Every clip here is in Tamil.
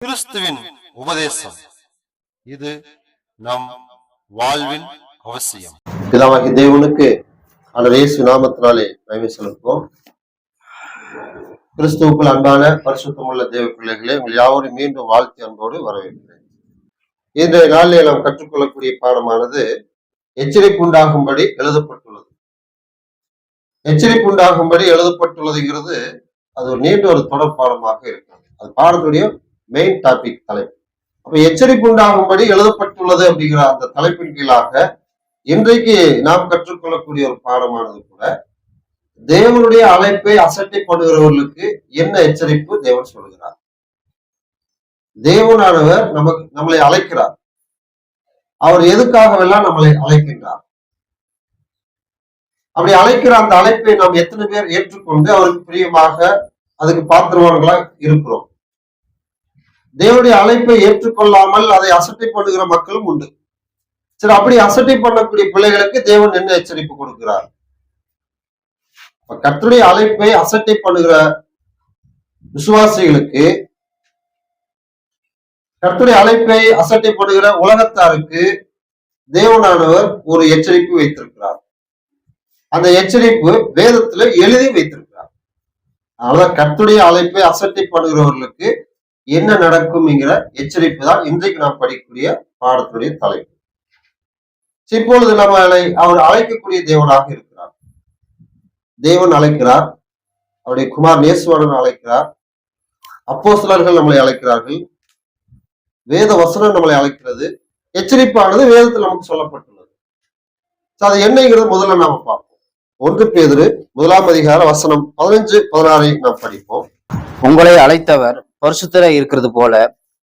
கிறிஸ்துவின் உபதேசம் இது நம் வாழ்வின் அவசியம். பிதாவாகிய தேவனுக்கு ஆண்டவர் இயேசு நாமத்தினாலே மகிமை செலுத்துவோம். கிறிஸ்துவுக்குள் அன்பான பரிசுத்தமுள்ள தேவ பிள்ளைகளே, உங்கள் யாவரும் மீண்டும் வாழ்த்தி அன்போடு வரவேற்கிறேன். இன்றைய நாளிலே நாம் கற்றுக்கொள்ளக்கூடிய பாடமானது எச்சரிப்பு உண்டாகும்படி எழுதப்பட்டுள்ளது. எச்சரிப்பு உண்டாகும்படி எழுதப்பட்டுள்ளதுங்கிறது அது ஒரு நீண்ட ஒரு தொடர் பாடமாக இருக்கிறது. அது பாடத்துடைய மெயின் டாபிக் தலைப்பு. அப்ப எச்சரிப்பு உண்டாகும்படி எழுதப்பட்டுள்ளது அப்படிங்கிற அந்த தலைப்பின் கீழாக இன்றைக்கு நாம் கற்றுக்கொள்ளக்கூடிய ஒரு பாடமானது கூட தேவனுடைய அழைப்பை அசட்டை பண்ணுகிறவர்களுக்கு என்ன எச்சரிப்பு தேவன் சொல்கிறார். தேவனானவர் நம்மளை அழைக்கிறார். அவர் எதுக்காகவெல்லாம் நம்மளை அழைக்கின்றார்? அப்படி அழைக்கிற அந்த அழைப்பை நாம் எத்தனை பேர் ஏற்றுக்கொண்டு அவருக்கு பிரியமாக அதுக்கு பாத்திரவான்களா இருக்கிறோம்? தேவனுடைய அழைப்பை ஏற்றுக்கொள்ளாமல் அதை அசட்டை பண்ணுகிற மக்களும் உண்டு. சரி, அப்படி அசட்டை பண்ணக்கூடிய பிள்ளைகளுக்கு தேவன் என்ன எச்சரிப்பு கொடுக்கிறார்? கர்த்தருடைய அழைப்பை அசட்டை பண்ணுகிற விசுவாசிகளுக்கு, கர்த்தருடைய அழைப்பை அசட்டை பண்ணுகிற உலகத்தாருக்கு தேவனானவர் ஒரு எச்சரிப்பு வைத்திருக்கிறார். அந்த எச்சரிப்பு வேதத்துல எழுதி வைத்திருக்கிறார். அதனால கர்த்தருடைய அழைப்பை அசட்டை பண்ணுகிறவர்களுக்கு என்ன நடக்கும் என்கிற எச்சரிப்பு தான் இன்றைக்கு நாம் படிக்கக்கூடிய பாடத்துடைய தலைப்பு. இப்பொழுது நம்மளை அவர் அழைக்கக்கூடிய தேவனாக இருக்கிறார். தேவன் அழைக்கிறார், அவருடைய குமார் நேசுவாளன் அழைக்கிறார், அப்போஸ்தலர்கள் நம்மளை அழைக்கிறார்கள், வேத வசனம் நம்மளை அழைக்கிறது. எச்சரிப்பானது வேதத்தில் நமக்கு சொல்லப்பட்டுள்ளது. அது என்னங்கிறது முதல்ல நாம பார்ப்போம். 1 பேதுரு 1 அதிகார வசனம் 15-16 நாம் படிப்போம். உங்களை அழைத்தவர் பரிசுத்தராய் இருக்கிறது போல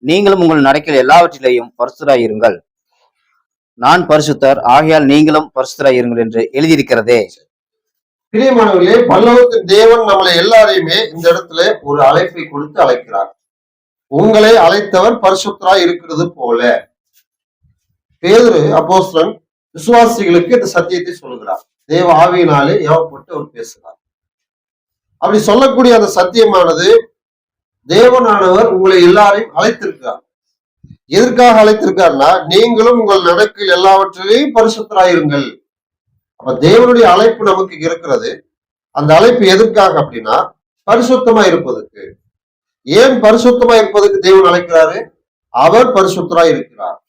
நீங்களும் உங்கள் நடக்கையில் எல்லாவற்றிலேயும் பரிசுத்தராய் இருங்கள். நான் பரிசுத்தர், ஆகையால் நீங்களும் பரிசுத்தராய் இருங்கள் என்று எழுதியிருக்கிறதே. பிரியமானவர்களே, பரலோகத்தின் தேவன் நம்மளை எல்லாரையுமே இந்த இடத்துல ஒரு அழைப்பை கொடுத்து அழைக்கிறார். உங்களை அழைத்தவர் பரிசுத்தராய் இருக்கிறது போல. பேதுரு அப்போஸ்தலன் விசுவாசிகளுக்கு இந்த சத்தியத்தை சொல்கிறார். தேவ ஆவியினாலே ஏவப்பட்டு அவர் பேசுகிறார். அப்படி சொல்லக்கூடிய அந்த சத்தியமானது தேவனானவர் உங்களை எல்லாரையும் அழைத்திருக்கிறார். எதற்காக அழைத்திருக்காருன்னா, நீங்களும் உங்கள் நடக்கையில் எல்லாவற்றிலையும் பரிசுத்தராயிருங்கள். அப்ப தேவனுடைய அழைப்பு நமக்கு இருக்கிறது. அந்த அழைப்பு எதற்காக அப்படின்னா, பரிசுத்தமா இருப்பதற்கு. ஏன் பரிசுத்தமா இருப்பதற்கு தேவன் அழைக்கிறாரு? அவர் பரிசுத்தராய் இருக்கிறார்.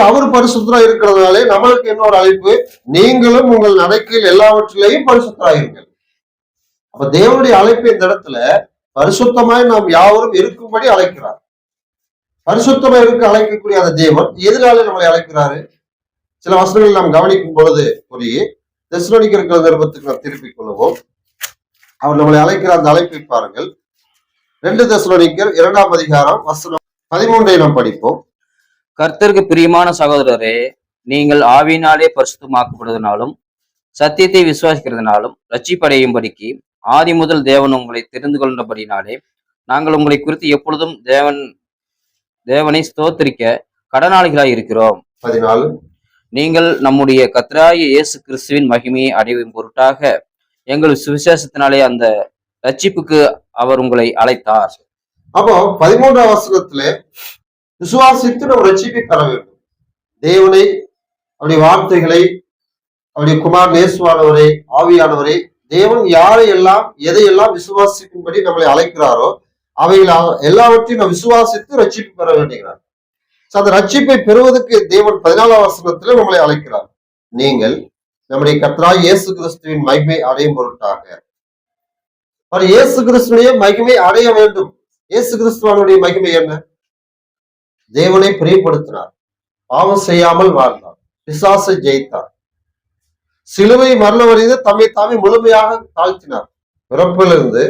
அவர் பரிசுத்தரா இருக்கிறதுனாலே நம்மளுக்கு என்ன ஒரு அழைப்பு? நீங்களும் உங்கள் நடக்கையில் எல்லாவற்றிலையும் பரிசுத்தராயிருங்கள். அப்ப தேவனுடைய அழைப்பு இந்த இடத்துல பரிசுத்தமாய் நாம் யாவரும் இருக்கும்படி அழைக்கிறார். பரிசுத்தமா இருக்க அழைக்கக்கூடிய அந்த தேவன் எதனால நம்மளை அழைக்கிறாரு? சில வசனங்கள் நாம் கவனிக்கும் பொழுது புரிய தெசலோனிக்கர்கள் நிருபத்துக்கு நாம் திருப்பிக் கொள்வோம். அவர் நம்மளை அழைக்கிற அந்த அழைப்பை பாருங்கள். 2 தெசலோனிக்கர் 2 அதிகாரம் வசனம் 13 நாம் படிப்போம். கர்த்தருக்கு பிரியமான சகோதரரே, நீங்கள் ஆவியினாலே பரிசுத்தமாக்கப்படுவதனாலும் சத்தியத்தை விசுவாசிக்கிறதுனாலும் ரட்சிப்படையும்படிக்கு ஆதி முதல் தேவன் உங்களை தெரிந்து கொண்டபடினாலே நாங்கள் உங்களை குறித்து எப்பொழுதும் தேவனை ஸ்தோத்திரிக்க கடனாளிகளாய் இருக்கிறோம். 14 நீங்கள் நம்முடைய கர்த்தராகிய இயேசு கிறிஸ்துவின் மகிமையை அடையும் பொருட்டாக எங்கள் சுவிசேஷத்தினாலே அந்த ரட்சிப்புக்கு அவர் உங்களை அழைத்தார். அப்போ 13ஆம் வசனத்துல விசுவாசித்து நம்ம ரட்சிப்பை பெற வேண்டும். தேவனை, அவருடைய வார்த்தைகளை, அவருடைய குமார் நேசுவானவரை, ஆவியானவரை, தேவன் யாரையெல்லாம் எதையெல்லாம் விசுவாசிக்கும்படி நம்மளை அழைக்கிறாரோ அவைகள் எல்லாவற்றையும் நாம் விசுவாசித்து ரட்சிப்பு பெற வேண்டுகிறார். அந்த ரட்சிப்பை பெறுவதற்கு தேவன் 14ஆம் வசனத்துல நம்மளை அழைக்கிறார். நீங்கள் நம்முடைய கர்த்தராகிய இயேசு கிறிஸ்துவின் மகிமை அடையும் பொருட்டாக. அவர் இயேசு கிறிஸ்துடைய மகிமை அடைய வேண்டும். இயேசு கிறிஸ்துவனுடைய மகிமை என்ன? தேவனை பிரியப்படுத்தினார், பாவம் செய்யாமல் வாழ்ந்தார், பிசாசை ஜெயித்தார், சிலுவை மரணம் வரைந்து தம்மை தாமே முழுமையாக தாழ்த்தினார். பிறப்பிலிருந்து,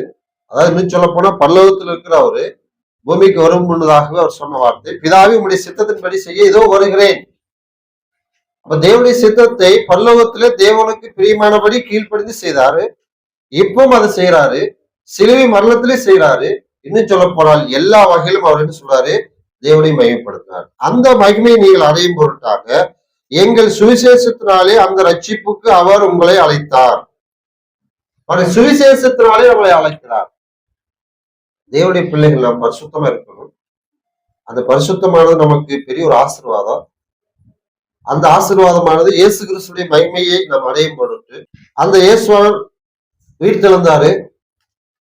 அதாவது இன்னும் சொல்ல போனா பரலோகத்தில் இருக்கிற அவரு பூமிக்கு வரும் முன்னதாகவே அவர் சொன்ன வார்த்தை, பிதாவே உம்முடைய சித்தத்தின்படி செய்ய இதோ வருகிறேன். அப்ப தேவனுடைய சித்தத்தை பரலோகத்திலே தேவனுக்கு பிரியமானபடி கீழ்ப்படிந்து செய்தாரு. இப்பவும் அதை செய்யறாரு. சிலுவை மரணத்திலே செய்யறாரு. இன்னும் சொல்ல போனால் எல்லா வகையிலும் அவர் என்ன சொல்றாரு? தேவனை மகிமைப்படுத்தினார். அந்த மகிமையை நீங்கள் அடையும் பொருட்டாக எங்கள் சுவிசேஷத்தினாலே அந்த ரட்சிப்புக்கு அவர் உங்களை அழைத்தார். சுவிசேஷத்தினாலே நம்மளை அழைக்கிறார். தேவனுடைய பிள்ளைகள் நாம் பரிசுத்தமா இருக்கணும். அந்த பரிசுத்தமானது நமக்கு பெரிய ஒரு ஆசீர்வாதம். அந்த ஆசீர்வாதமானது இயேசு கிறிஸ்துடைய மகிமையை நாம் அடையும் பொருட்டு அந்த இயேசுவான் உயிர்த்தெழுந்தாரு.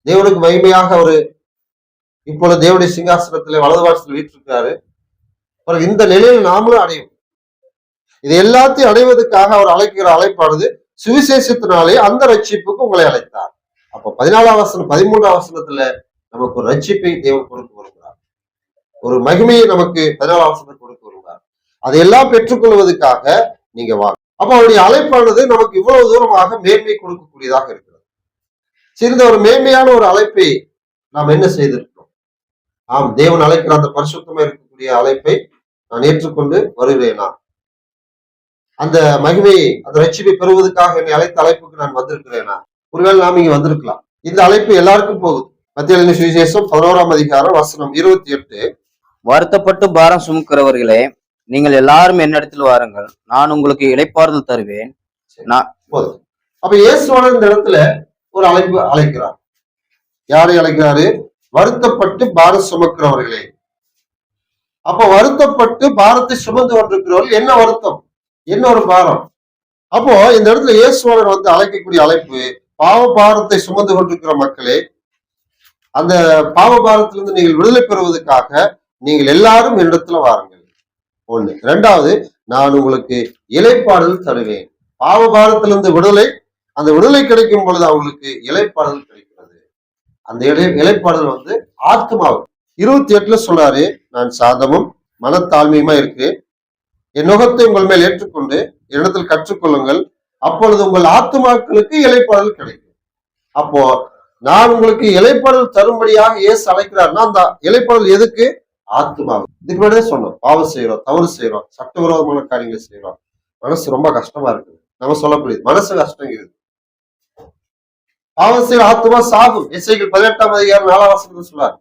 தேவனுக்கு மகிமையாக அவரு இப்பொழுது தேவனுடைய சிங்காசனத்திலே வலது வாசல் வீற்றிருக்காரு. அப்புறம் இந்த நிலையில் நாமளும் அடையும். இது எல்லாத்தையும் அடைவதற்காக அவர் அழைக்கிற அழைப்பானது சுவிசேஷத்தினாலே அந்த ரட்சிப்புக்கு உங்களை அழைத்தார். அப்போ 14ஆம் வசனம் 13ஆம் வசனத்துல நமக்கு ஒரு ரட்சிப்பை தேவன் கொடுக்க வருகிறார். ஒரு மகிமையை நமக்கு 14ஆம் வசனம் கொடுக்க வருகிறார். அதையெல்லாம் பெற்றுக்கொள்வதற்காக நீங்க வாங்க. அப்ப அவருடைய அழைப்பானது நமக்கு இவ்வளவு தூரமாக மேன்மை கொடுக்கக்கூடியதாக இருக்கிறது. சிறிது ஒரு மேன்மையான ஒரு அழைப்பை நாம் என்ன செய்திருக்கிறோம்? ஆம், தேவன் அழைக்கிற அந்த பரிசுத்தமா இருக்கக்கூடிய அழைப்பை நான் ஏற்றுக்கொண்டு வருகிறேனா? அந்த மகிமையை, அந்த ரட்சிப்பை பெறுவதற்காக என்னை அழைத்த அழைப்புக்கு நான் வந்திருக்கிறேனா? ஒருவேளை நாம் இங்க வந்திருக்கலாம். இந்த அழைப்பு எல்லாருக்கும் போகுது. மத்திய எழுதின சுவிசேஷம் 11ஆம் அதிகாரம் வசனம் 28. வருத்தப்பட்டு பாரம் சுமக்கிறவர்களே, நீங்கள் எல்லாரும் என்னிடத்தில் வாருங்கள், நான் உங்களுக்கு இளைப்பாறுதல் தருவேன். போதும். அப்ப இயேசுவான இந்த இடத்துல ஒரு அழைப்பு அழைக்கிறார். யாரை அழைக்கிறாரு? வருத்தப்பட்டு பாரம் சுமக்கிறவர்களே. அப்ப வருத்தப்பட்டு பாரத்தை சுமந்து கொண்டிருக்கிறவர்கள் என்ன வருத்தம், என்ன ஒரு பாரம்? அப்போ இந்த இடத்துல இயேசுவாளர் வந்து அழைக்கக்கூடிய அழைப்பு, பாவ பாரத்தை சுமந்து கொண்டிருக்கிற மக்களே, அந்த பாவ பாரத்திலிருந்து நீங்கள் விடுதலை பெறுவதற்காக நீங்கள் எல்லாரும் என்னிடத்துல வாருங்கள். ஒண்ணு. இரண்டாவது, நான் உங்களுக்கு இளைப்பாறுதல் தருவேன். பாவ பாரத்திலிருந்து விடுதலை, அந்த விடுதலை கிடைக்கும் பொழுது அவங்களுக்கு இளைப்பாறுதல் கிடைக்கிறது. அந்த இளைப்பாறுதல் வந்து ஆத்மாவு. 28ல சொல்றாரு, நான் சாந்தமும் மனத்தாழ்மையுமா இருக்கிறேன், என் நுகத்தை உங்கள் மேல் ஏற்றுக்கொண்டு என்னிடத்தில் கற்றுக்கொள்ளுங்கள், அப்பொழுது உங்கள் ஆத்துமாக்களுக்கு இளைப்பாறுதல் கிடைக்கும். அப்போ நான் உங்களுக்கு இளைப்பாறுதல் தரும்படியாக இயேசு அழைக்கிறார்னா, அந்த இளைப்பாறுதல் எதுக்கு? ஆத்மாவு. இதுக்கு முன்னாடியே சொன்னோம், பாவம் செய்யறோம், தவறு செய்யறோம், சட்டவிரோதமான காரியங்களை செய்யறோம், மனசு ரொம்ப கஷ்டமா இருக்குது. நம்ம சொல்லக்கூடியது மனசு கஷ்டம் இருக்குது. பாவம் செய்யற ஆத்மா சாகும். எசேக்கியேல் 18ஆம் அதிகாரம் 4ஆம் வசனத்தில் சொல்றார்,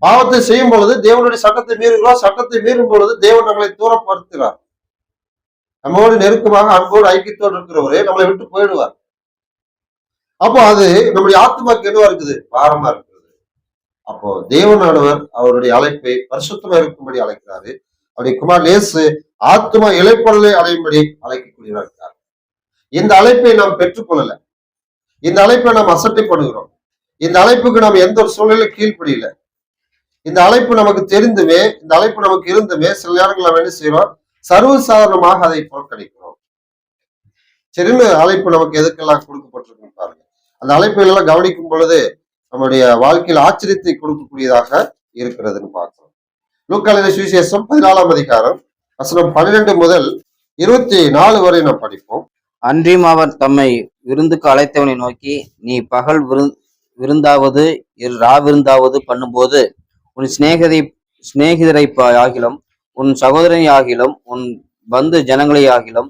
பாவத்தை செய்யும் பொழுது தேவனுடைய சட்டத்தை மீறுகிறோம், சட்டத்தை மீறும் பொழுது தேவன் நம்மளை தூரப்படுத்துகிறார். நம்மோடு நெருக்கமாக அன்போடு ஐக்கியத்தோடு இருக்கிறவரே நம்மளை விட்டு போயிடுவார். அப்போ அது நம்முடைய ஆத்மாக்கு என்னவா இருக்குது? பாரமா இருக்குது. அப்போ தேவனானவர் அவருடைய அழைப்பை பரிசுத்தமா இருக்கும்படி அழைக்கிறாரு. அவருடைய குமார் இயேசு ஆத்மா இளைப்பாறுதலை அடையும்படி அழைக்கக்கூடியவராக இருக்கிறார். இந்த அழைப்பை நாம் பெற்றுக்கொள்ளல. இந்த அழைப்பை நாம் அசட்டைப்படுகிறோம். இந்த அழைப்புக்கு நாம் எந்த ஒரு சூழ்நிலையும் கீழ்ப்படியில. இந்த அழைப்பு நமக்கு தெரிந்துமே, இந்த அழைப்பு நமக்கு இருந்துமே, சில நேரங்கள் நாம் என்ன செய்யறோம்? சர்வசாதாரணமாக அதை புறக்கணிக்கிறோம். சரின்னு அழைப்பு நமக்கு எதுக்கெல்லாம் கொடுக்கப்பட்டிருக்கு பாருங்க. அந்த அழைப்புகள் எல்லாம் கவனிக்கும் பொழுது நம்முடைய வாழ்க்கையில் ஆச்சரியத்தை கொடுக்கக்கூடியதாக இருக்கிறதுன்னு பார்க்கிறோம். லூக்கா எழுதின சுவிசேஷம் 14ஆம் அதிகாரம் வசனம் 12 முதல் 24 வரை நாம் படிப்போம். அன்றியும் அவர் தம்மை விருந்துக்கு அழைத்தவனை நோக்கி, நீ பகல் விருந்தாவது விருந்தாவது பண்ணும்போது உன் சிநேகிதரை ஆகிலும் உன் சகோதரனை ஆகிலும் உன் பந்து ஜனங்களை ஆகிலும்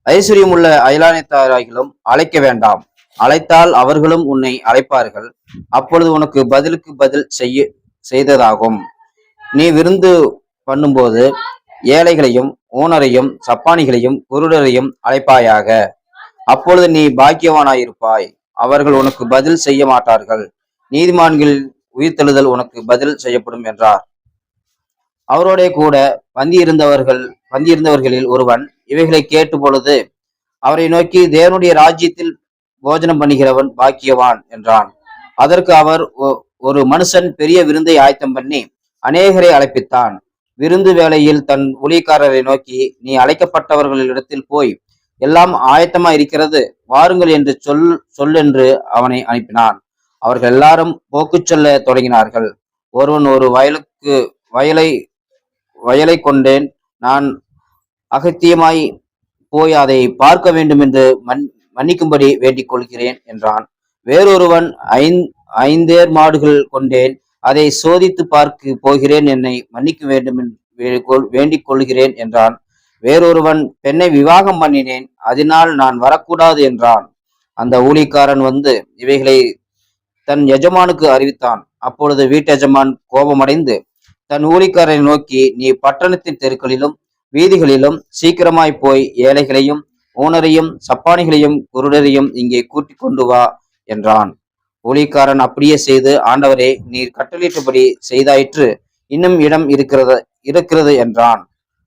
ஐஸ்வர்யமுள்ள அயலானத்தாராகிலும் அழைக்க வேண்டாம். அழைத்தால் அவர்களும் உன்னை அழைப்பார்கள். அப்பொழுது உனக்கு பதிலுக்கு பதில் செய்ததாகும். நீ விருந்து பண்ணும்போது ஏழைகளையும் ஊனரையும் சப்பானிகளையும் குருடரையும் அழைப்பாயாக. அப்பொழுது நீ பாக்கியவானாயிருப்பாய். அவர்கள் உனக்கு பதில் செய்ய மாட்டார்கள். நீதிமான்கள் உயிர்த்தெழுதல் உனக்கு பதில் செய்யப்படும் என்றார். அவரோட கூட பந்தியிருந்தவர்களில் ஒருவன் இவைகளை கேட்டு பொழுது அவரை நோக்கி, தேவனுடைய ராஜ்யத்தில் போஜனம் பண்ணுகிறவன் பாக்கியவான் என்றான். அதற்கு அவர், ஒரு மனுஷன் பெரிய விருந்தை ஆயத்தம் பண்ணி அநேகரை அழைப்பித்தான். விருந்து வேளையில் தன் ஊழியக்காரரை நோக்கி, நீ அழைக்கப்பட்டவர்களிடத்தில் போய், எல்லாம் ஆயத்தமா இருக்கிறது, வாருங்கள் என்று சொல்லென்று அவனை அனுப்பினான். அவர்கள் எல்லாரும் போக்கு சொல்ல தொடங்கினார்கள். ஒருவன், ஒரு வயலை கொண்டேன், நான் அகத்தியமாய் போய் அதை பார்க்க வேண்டும் என்று மன்னிக்கும்படி வேண்டிக் கொள்கிறேன் என்றான். வேறொருவன், 5 மாடுகள் கொண்டேன், அதை சோதித்து பார்க்க போகிறேன், என்னை மன்னிக்க வேண்டும் வேண்டிக் கொள்கிறேன் என்றான். வேறொருவன், பெண்ணை விவாகம் பண்ணினேன், அதனால் நான் வரக்கூடாது என்றான். அந்த ஊழியக்காரன் வந்து இவைகளை தன் எஜமானுக்கு அறிவித்தான். அப்பொழுது வீட்டெஜமான் கோபமடைந்து தன் ஊழியக்காரனை நோக்கி, நீ பட்டணத்தின் தெருக்களிலும் வீதிகளிலும் சீக்கிரமாய் போய் ஏழைகளையும் ஊனரையும் சப்பானிகளையும் குருடரையும் இங்கே கூட்டிக் கொண்டு வா என்றான். ஊழியக்காரன் அப்படியே செய்து, ஆண்டவரே, நீர் கட்டளையிட்டபடி செய்தாயிற்று, இன்னும் இடம் இருக்கிறது என்றான்.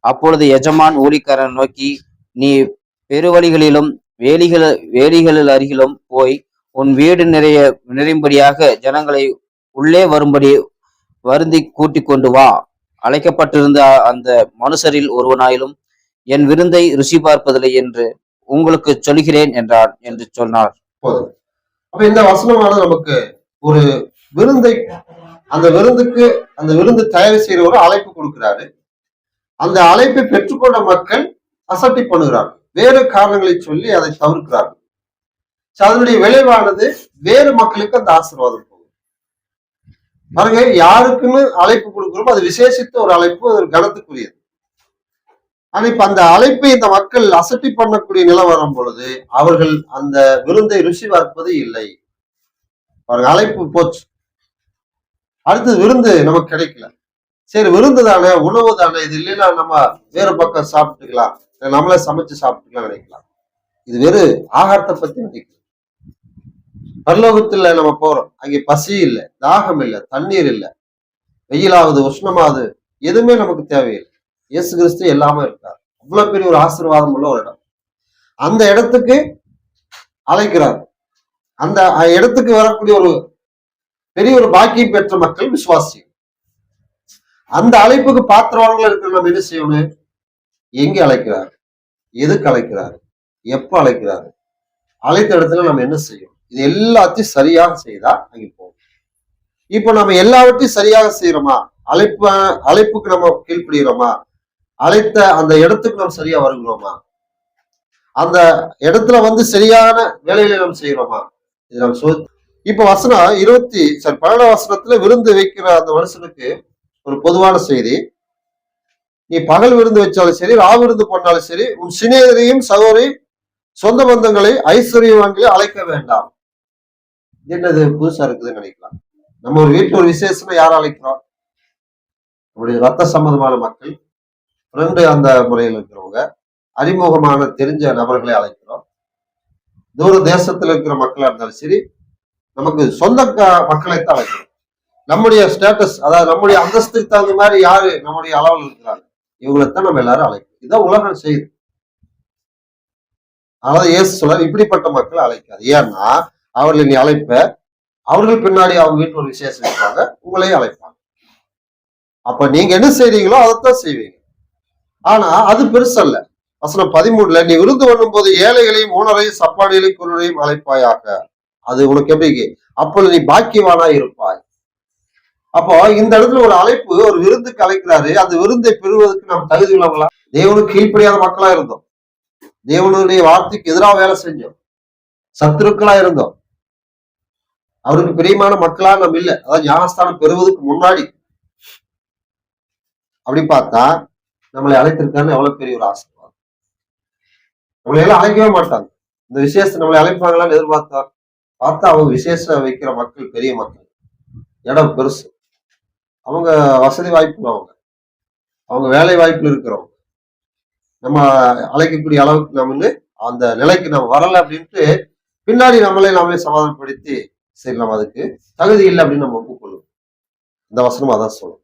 அப்பொழுது எஜமான் ஊழியக்காரன் நோக்கி, நீ பெருவழிகளிலும் வேலிகளில் அருகிலும் போய் உன் வீடு நிறையும்படியாக ஜனங்களை உள்ளே வரும்படி வருந்தி கூட்டிக் கொண்டு வா. அழைக்கப்பட்டிருந்த அந்த மனுஷரில் ஒருவனாயிலும் என் விருந்தை ருசி பார்ப்பதில்லை என்று உங்களுக்கு சொல்கிறேன் என்றான் என்று சொன்னார். போதும். அப்ப இந்த வசனமானது நமக்கு ஒரு விருந்தை, அந்த விருந்து தயாரி செய்யற ஒரு அழைப்பு கொடுக்கிறாரு. அந்த அழைப்பை பெற்றுக்கொண்ட மக்கள் அசட்டி பண்ணுகிறார்கள், வேறு காரணங்களை சொல்லி அதை தவிர்க்கிறார்கள். அதனுடைய விளைவானது வேறு மக்களுக்கு அந்த ஆசீர்வாதம் போகும். பாருங்க, யாருக்குன்னு அழைப்பு கொடுக்கிறோமோ அது விசேஷித்த ஒரு அழைப்பு, அது ஒரு கனத்துக்குரியது. ஆனா இப்ப அந்த அழைப்பை இந்த மக்கள் அசட்டி பண்ணக்கூடிய நிலை வரும் பொழுது அவர்கள் அந்த விருந்தை ருசி பார்ப்பது இல்லை. பாருங்க, அழைப்பு போச்சு, அடுத்தது விருந்து நமக்கு கிடைக்கல. சரி, விருந்து தானே, உணவு தானே, இது இல்லைன்னா நம்ம வேறு பக்கம் சாப்பிட்டுக்கலாம், நம்மளே சமைச்சு சாப்பிட்டுக்கலாம் நினைக்கலாம். இது வெறும் ஆகாரத்தை பத்தி நினைக்கலாம். பரலோகத்துல நம்ம போறோம், அங்கே பசி இல்லை, தாகம் இல்லை, தண்ணீர் இல்லை, வெயிலாவது உஷ்ணமாவது எதுவுமே நமக்கு தேவையில்லை. இயேசு கிறிஸ்து எல்லாமே இருக்கார். அவ்வளவு பெரிய ஒரு ஆசீர்வாதம் உள்ள ஒரு இடம். அந்த இடத்துக்கு அழைக்கிறார். அந்த இடத்துக்கு வரக்கூடிய ஒரு பெரிய ஒரு பாக்கியம் பெற்ற மக்கள் விசுவாசி. அந்த அழைப்புக்கு பாத்திரவான்கள் இருக்கிற நம்ம என்ன செய்யணும்? எங்க அழைக்கிறார், எதுக்கு அழைக்கிறாரு, எப்ப அழைக்கிறாரு, அழைத்த இடத்துல நம்ம என்ன செய்யணும், இது எல்லாத்தையும் சரியாக செய்தா அங்கே போகும். இப்ப நம்ம எல்லாவற்றையும் சரியாக செய்யறோமா? அழைப்புக்கு நம்ம கீழ்ப்படுகிறோமா? அழைத்த அந்த இடத்துக்கு நம்ம சரியா வருகிறோமா? அந்த இடத்துல வந்து சரியான வேலைகளை நம்ம செய்யறோமா? இது நம்ம இப்ப வசனம் 12 வசனத்துல விருந்து வைக்கிற அந்த மனுஷனுக்கு ஒரு பொதுவான செய்தி. நீ பகல் விருந்து வச்சாலும் சரி, விருந்து பண்ணாலும் சரி, உன் சிநேகிதரையும் சகோதரி சொந்த பந்தங்களை ஐஸ்வர்யவான்களை அழைக்க வேண்டாம். என்னது புதுசா இருக்குதுன்னு நினைக்கலாம். நம்ம ஒரு வீட்டுல ஒரு விசேஷமா யாரும் அழைக்கிறோம்? நம்முடைய ரத்த சம்பந்தமான மக்கள், ஃப்ரெண்டு அந்த முறையில் இருக்கிறவங்க, அறிமுகமான தெரிஞ்ச நபர்களை அழைக்கிறோம். தூர தேசத்துல இருக்கிற மக்களா இருந்தாலும் சரி, நமக்கு சொந்த மக்களைத்தான் அழைக்கிறோம். நம்முடைய ஸ்டேட்டஸ், அதாவது நம்முடைய அந்தஸ்துக்கு தகுந்த மாதிரி யாரு நம்முடைய அளவில் இருக்கிறாங்க, இவங்களைத்தான் நம்ம எல்லாரும் அழைக்கிறோம். இதான் உலகம் செய்யுது. அதாவது இயேசு சொல்றாரு, இப்படிப்பட்ட மக்களை அழைக்காது. ஏன்னா அவர்களை நீ அழைப்ப, அவர்கள் பின்னாடி அவங்க வீட்டுல ஒரு விசேஷம் இருப்பாங்க, உங்களையும் அழைப்பாங்க. அப்ப நீங்க என்ன செய்றீங்களோ அதைத்தான் செய்வீங்க. ஆனா அது பெருசல்ல. வசனம் 13, நீ விருந்து பண்ணும் போது ஏழைகளையும் ஊனரையும் சப்பாடிகளையும் குருளையும் அழைப்பாயாக. அது உனக்கு எப்படி? அப்பொழுது நீ பாக்கியவானா இருப்பாய். அப்போ இந்த இடத்துல ஒரு அழைப்பு, ஒரு விருந்துக்கு அழைக்கிறாரு. அந்த விருந்தை பெறுவதற்கு நாம் தகுதி உள்ளவங்களா? தேவனுக்கு கீழ்ப்படியாத மக்களா இருந்தோம், தேவனுடைய வார்த்தைக்கு எதிராக வேலை செஞ்சோம், சத்துருக்களா இருந்தோம், அவருக்கு பிரியமான மக்களா நம்ம இல்லை. அதாவது ஞானஸ்தானம் பெறுவதற்கு முன்னாடி அப்படி பார்த்தா நம்மளை அழைத்திருக்கான்னு எவ்வளவு பெரிய ஒரு ஆசீர்வாதம். நம்மளை எல்லாம் அழைக்கவே மாட்டாங்க. இந்த விசேஷத்தை நம்மளை அழைப்பாங்களான்னு பார்த்தா அவங்க விசேஷம் வைக்கிற மக்கள் பெரிய மக்கள், இடம் பெருசு, அவங்க வசதி வாய்ப்பு உள்ளவங்க, அவங்க வேலை வாய்ப்புல இருக்கிறவங்க. நம்ம அழைக்கக்கூடிய அளவுக்கு நம்ம அந்த நிலைக்கு நம்ம வரல அப்படின்ட்டு பின்னாடி நம்மளே சமாதானப்படுத்தி, சரி நம்ம அதுக்கு தகுதி இல்லை அப்படின்னு நம்ம ஒப்புக்கொள்ளும். இந்த வசனம் அதான் சொல்லும்.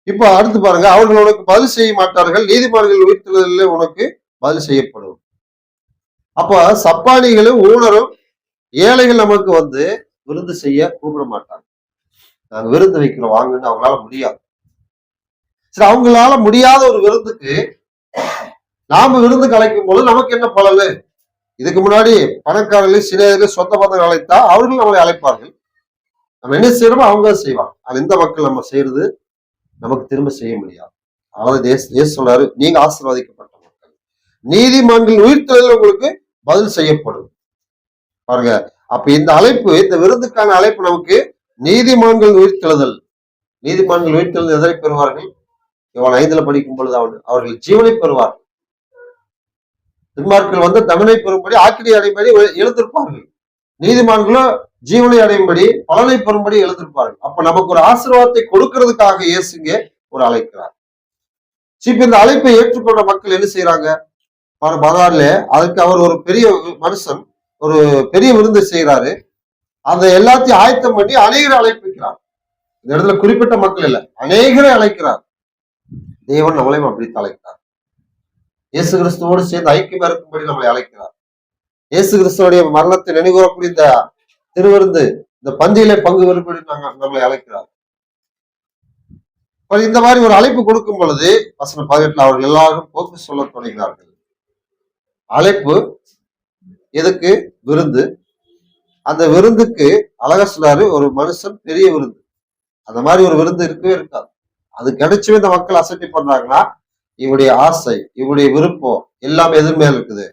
இப்ப அடுத்து பாருங்க, அவர்கள் உனக்கு பதில் செய்ய மாட்டார்கள், நீதிமான்கள் உயிர்த்தெழுதலில் உனக்கு பதில் செய்யப்படும். அப்ப சப்பானிகளும் ஊனரும் ஏழைகள் நமக்கு வந்து விருந்து செய்ய கூப்பிட மாட்டாங்க. நாங்க விருந்து வைக்கிறோம் வாங்கன்னு அவங்களால முடியாது. சரி, அவங்களால முடியாத ஒரு விருந்துக்கு நாம விருந்துக்கு அழைக்கும் போது நமக்கு என்ன பலனு? இதுக்கு முன்னாடி பணக்காரர்கள், சிறியர்கள், சொந்த பந்தங்கள் அழைத்தா அவர்கள் நம்மளை அழைப்பார்கள். நம்ம என்ன செய்யறோமோ அவங்க செய்வாங்க. அது இந்த மக்கள் நம்ம செய்யறது நமக்கு திரும்ப செய்ய முடியாது. அதாவது இயேசு சொல்றாரு, நீங்க ஆசீர்வதிக்கப்பட்ட மக்கள், நீதிமான்கள் உயிர்த்தெழுதலில் உங்களுக்கு பதில் செய்யப்படும். பாருங்க, அப்ப இந்த அழைப்பு, இந்த விருந்துக்கான அழைப்பு நமக்கு நீதிமான்கள் உயிர்த்தெழுதல். நீதிமான்கள் உயிர்த்தெழுதல் எதை பெறுவார்கள்? இவன் 5 படிக்கும் பொழுது அவர்கள் ஜீவனை பெறுவார்கள். துன்மார்கள் வந்து தண்டனை பெறும்படி, ஆக்கினை அடையும்படி எழுந்திருப்பார்கள். நீதிமான்களும் ஜீவனை அடையும்படி, பலனை பெறும்படி எழுந்திருப்பார்கள். அப்ப நமக்கு ஒரு ஆசீர்வாதத்தை கொடுக்கிறதுக்காக இயேசுங்க ஒரு அழைக்கிறார். இப்ப இந்த அழைப்பை ஏற்றுக்கொண்ட மக்கள் என்ன செய்யறாங்க? 16 அதுக்கு அவர் ஒரு பெரிய மனுஷன் ஒரு பெரிய விருந்து செய்கிறாரு. அந்த எல்லாத்தையும் ஆயத்தம் பண்ணி அநேகரை அழைப்பிக்கிறார். இந்த இடத்துல குறிப்பிட்ட மக்கள் இல்லை, அநேகரை அழைக்கிறார். தேவன் நம்மளையும் அப்படி அழைக்கிறார். இயேசு கிறிஸ்துவோடு சேர்ந்து ஐக்கியமா இருக்கும்படி நம்மளை அழைக்கிறார். இயேசு கிறிஸ்துவோடைய மரணத்தை நினைவுகூரக்கூடிய இந்த திருவிருந்து, இந்த பந்தியிலே பங்கு பெறும்படி நம்மளை அழைக்கிறார். இந்த மாதிரி ஒரு அழைப்பு கொடுக்கும் பொழுது வசனம் 18 அவர்கள் எல்லாரும் போக்கு சொல்ல தொடங்கினார்கள். அழைப்பு எதுக்கு? விருந்து. அந்த விருந்துக்கு அழகா சொன்னாரு, ஒரு மனுஷன் பெரிய விருந்து. அந்த மாதிரி ஒரு விருந்து இருக்கவே இருக்காது. அது கிடைச்சவே இந்த மக்கள் அசட்டி பண்றாங்கன்னா இவருடைய ஆசை, இவருடைய விருப்பம் எல்லாம் எதிர்மையா இருக்குது.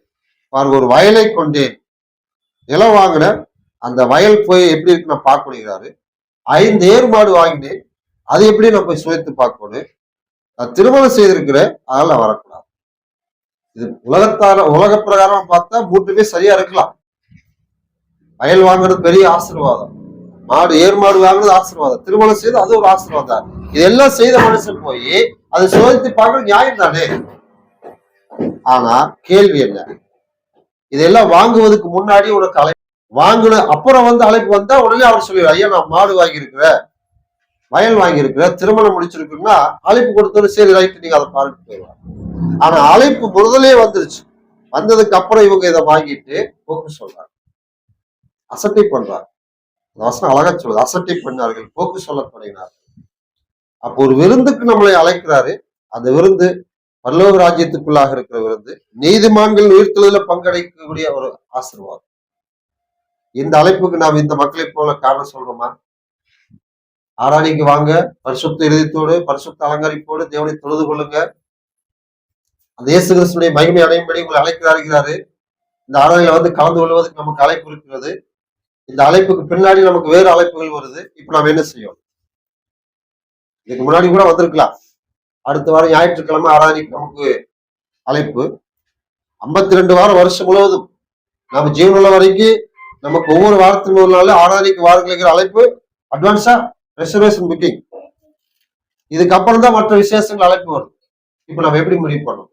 பாருங்க, ஒரு வயலை கொண்டேன், நிலம் வாங்கினேன், அந்த வயல் போய் எப்படி இருக்கு நான் பார்க்கணுங்கிறாரு. 5 ஏர் மாடு வாங்கினேன், அது எப்படி நான் போய் சுவைத்து பார்க்கணும். நான் திருமணம் செய்திருக்கிறேன், அதனால நான் வரக்கூடாது. இது உலக பிரகாரம் பார்த்தா மூட்டுமே சரியா இருக்கலாம். வயல் வாங்குறது பெரிய ஆசீர்வாதம், மாடு ஏர் மாடு வாங்குறது ஆசீர்வாதம், திருமணம் செய்து அது ஒரு ஆசீர்வாதம். இதெல்லாம் செய்த மனுஷன் போய் அதை சோதித்து பார்க்க நியாயம் தானே. ஆனா கேள்வி என்ன? இதெல்லாம் வாங்குவதற்கு முன்னாடி உனக்கு அழைப்பு, வாங்கின அப்புறம் அழைப்பு வந்தா உடனே அவர் சொல்லுவார், ஐயா நான் மாடு வாங்கியிருக்கிறேன், வயல் வாங்கியிருக்கிறேன், திருமணம் முடிச்சிருக்குன்னா அழைப்பு கொடுத்தோன்னு சரி ரைட்டு நீங்க அதை பாருட்டு போயிடுவாங்க. ஆனா அழைப்பு முதலே வந்துருச்சு. வந்ததுக்கு அப்புறம் இவங்க இதை வாங்கிட்டு போக்கு சொல்றாங்க, அசட்டை பண்றாங்க. வசனம் அழகா சொல்லுது, அசட்டை பண்ணார்கள், போக்கு சொல்ல தொடங்கினார்கள். அப்போ ஒரு விருந்துக்கு நம்மளை அழைக்கிறாரு. அந்த விருந்து பரலோக ராஜ்யத்துக்குள்ளாக இருக்கிற விருந்து, நீதிமான்கள் உயிர்த்தெழுதல பங்கடைக்கக்கூடிய ஒரு ஆசீர்வாதம். இந்த அழைப்புக்கு நாம் இந்த மக்களை போல காரணம் சொல்றோமா? ஆராதனைக்கு வாங்க, பரிசுத்த இருதயத்தோடு பரிசுத்த அலங்கரிப்போடு தேவனை தொழுது கொள்ளுங்க, அந்த இயேசு கிறிஸ்துடைய மகிமை அடையும்படி உங்களை அழைக்கிறாரு. இந்த ஆராதனையில கலந்து கொள்வதற்கு நமக்கு அழைப்பு இருக்கிறது. இந்த அழைப்புக்கு பின்னாடி நமக்கு வேறு அழைப்புகள் வருது. இப்ப நாம் என்ன செய்யும்? இதுக்கு முன்னாடி கூட வந்திருக்கலாம். அடுத்த வாரம் ஞாயிற்றுக்கிழமை ஆராதனைக்கு நமக்கு அழைப்பு. 52 வாரம் வருஷம் முழுவதும் நம்ம ஜீவனுள்ள வரைக்கும் நமக்கு ஒவ்வொரு வாரத்தின் ஒரு நாள் ஆராதனைக்கு வாரங்களுக்கு அழைப்பு, அட்வான்ஸா ரெசர்வேஷன் புக்கிங். இதுக்கப்புறம் தான் மற்ற விசேஷங்கள் அழைப்பு வரும். இப்ப நம்ம எப்படி முடிவு பண்ணோம்?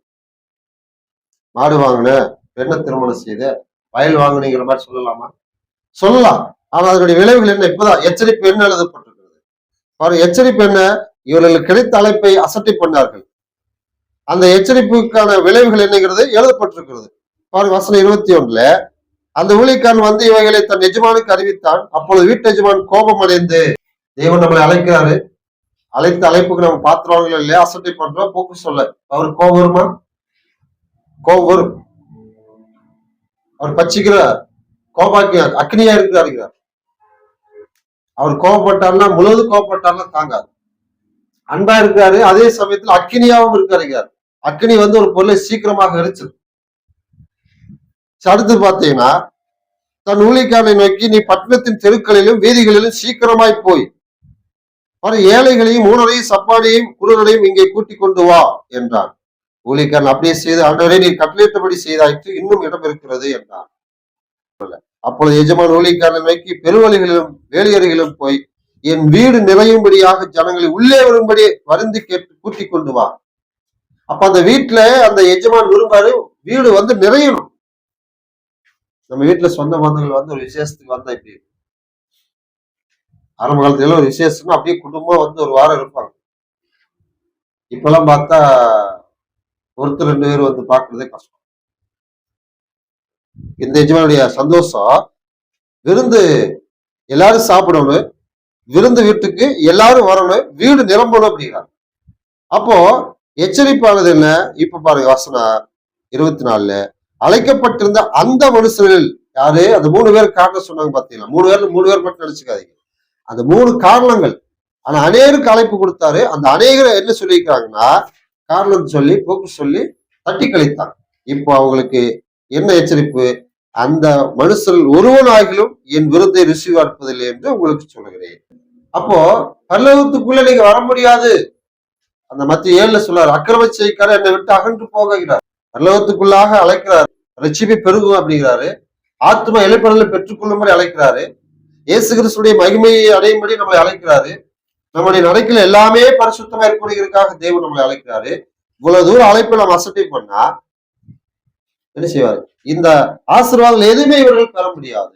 மாடு வாங்கின, பெண்ணை திருமணம் செய்த, வயல் வாங்கினீங்கிற மாதிரி சொல்லலாமா? சொல்லலாம். ஆனா அதனுடைய விளைவுகள் என்ன? இப்பதான் எச்சரிப்பு என்ன எழுதப்பட்டிருக்கிறது பாருங்க. எச்சரிப்பு என்ன? இவர்களுக்கு கிடைத்த அழைப்பை அசட்டை பண்ணார்கள். அந்த எச்சரிப்புக்கான விளைவுகள் என்னங்கிறது எழுதப்பட்டிருக்கிறது பாருங்க. வசனம் 21 அந்த ஊழியக்காரன் இவைகளை தன் எஜமானுக்கு அறிவித்தான். அப்பொழுது வீட்டு எஜமான் கோபம் அடைந்து, தேவன் நம்மளை அழைக்கிறாரு, அழைத்த அழைப்புக்கு நம்ம பாத்திரவாங்களோ இல்லையா, அசட்டை பண்றோம், போக்கு சொல்ல அவருக்கு கோபம் வருமா? கோபம் வரும். அவர் பச்சிக்கிற கோபாக்கி அக்னியா இருக்கிறார். அவர் கோபப்பட்டார்னா, முழுவதும் கோபப்பட்டார்னா தாங்காது. அன்பா இருக்காரு, அதே சமயத்துல அக்னியாவும் இருக்காருங்க. அக்னி ஒரு பொருளை சீக்கிரமாக எரிச்சிரு. அடுத்து பாத்தீங்கன்னா, தன் ஊழியக்காரனை நோக்கி, நீ பட்டணத்தின் தெருக்களிலும் வீதிகளிலும் சீக்கிரமாய் போய் ஏழைகளையும் ஊனரையும் சப்பானையும் குருடரையும் இங்கே கூட்டிக் கொண்டு வா என்றான். ஊழியக்காரன் அப்படியே செய்து, ஆண்டவரே நீர் கட்டளையிட்டபடி செய்தாயிற்று, இன்னும் இடம் இருக்கிறது என்றான். அப்பொழுது எஜமான் ஊழியக்காரனை நோக்கி, பெருவழிகளிலும் வேலையறைகளிலும் போய் என் வீடு நிறையும்படியாக ஜனங்களை உள்ளே வரும்படி வருந்தி கேட்டு கூட்டிக் கொண்டு வா. அப்ப அந்த வீட்டுல அந்த எஜமான் விரும்பாரு, வீடு நிறையணும். நம்ம வீட்டுல சொந்த பந்தங்கள் ஒரு விசேஷத்துக்கு வந்தா இப்படி ஆரம்ப காலத்துல ஒரு விசேஷம்னா அப்படியே குடும்பம் ஒரு வாரம் இருப்பாங்க. இப்பெல்லாம் பார்த்தா ஒருத்தர் 2 பேர் பாக்குறதே கஷ்டம். இந்த எஜமானுடைய சந்தோஷம், விருந்து எல்லாரும் சாப்பிடணும், விருந்து வீட்டுக்கு எல்லாரும் வரணும், வீடு நிரம்பணும் அப்படிங்கிறார். அப்போ எச்சரிப்பானது என்ன? இப்ப பாருங்க வசனம் 24 அழைக்கப்பட்டிருந்த அந்த மனுஷர்கள் யாரு? அந்த 3 பேர் காரணம் சொன்னாங்க பாத்தீங்களா? 3 பேர் மட்டும் நினைச்சுக்காதீங்க. அந்த 3 காரணங்கள். ஆனா அநேகருக்கு அழைப்பு கொடுத்தாரு. அந்த அநேகரை என்ன சொல்லியிருக்காங்கன்னா, காரணம் சொல்லி போக்கு சொல்லி தட்டி கழித்தாங்க. இப்போ அவங்களுக்கு என்ன எச்சரிப்பு? அந்த மனுஷர்கள் ஒருவனாகிலும் என் விருந்தை ருசி பார்ப்பதில்லை என்று உங்களுக்கு சொல்லுகிறேன். அப்போ பரலோகத்துக்குள்ள நீங்க வர முடியாது. அந்த மத்திய 7 சொல்றாரு, அக்கிரம செய்கார என்னை விட்டு அகன்று போகிறார். பரலோகத்துக்குள்ளாக அழைக்கிறாரு, ரட்சிப்பை பெருகும் அப்படிங்கிறாரு. ஆத்மா இளைப்படலை பெற்றுக்கொள்ளும்படி அழைக்கிறாரு. இயேசு கிறிஸ்துடைய மகிமையை அடையும்படி நம்மளை அழைக்கிறாரு. நம்முடைய நடக்கல எல்லாமே பரிசுத்தமா இருக்கக்கூடியதற்காக தேவன் நம்மளை அழைக்கிறாரு. இவ்வளவு தூரம் அழைப்பை நம்ம அசட்டை பண்ணா என்ன செய்வார்? இந்த ஆசீர்வாதங்கள் எதுவுமே இவர்கள் பெற முடியாது.